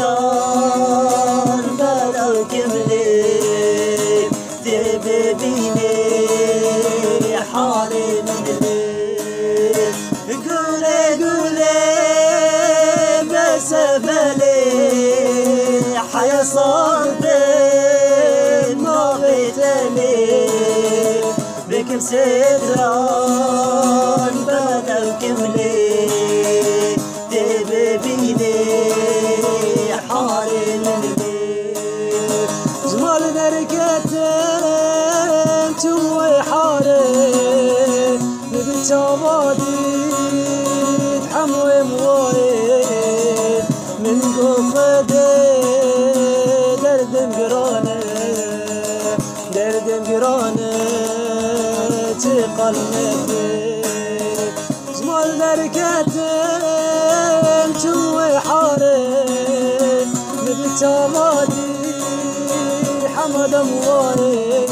ستان بلو كملي ببيني حالي من الليل قولي قولي بس بلي حيا صارتين ما بيتني بكم ستان بلو كملي ببيني حالي من الليل جمال دركتين توي حالي ببنت عبادي حموي موارد من قفدي دردم قرانه تقلبي جمال دركتين توي حالي ببنت عبادي حمد موارد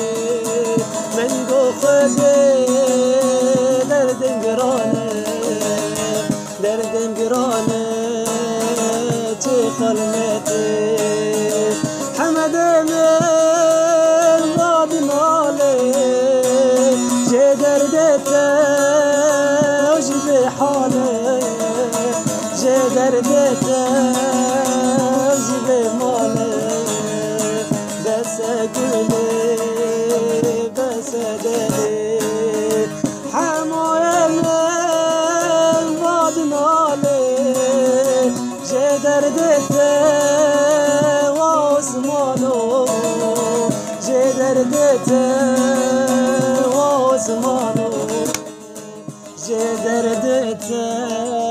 من قفدي دردم قرانه تقلبي حمد من بعد مالي جي دردته وجبي حالي جي دردته وجبي مالي بس قولي بس دلي حموي من بعد مالي جي دردته واسمانو جي دردته واسمانو جي دردته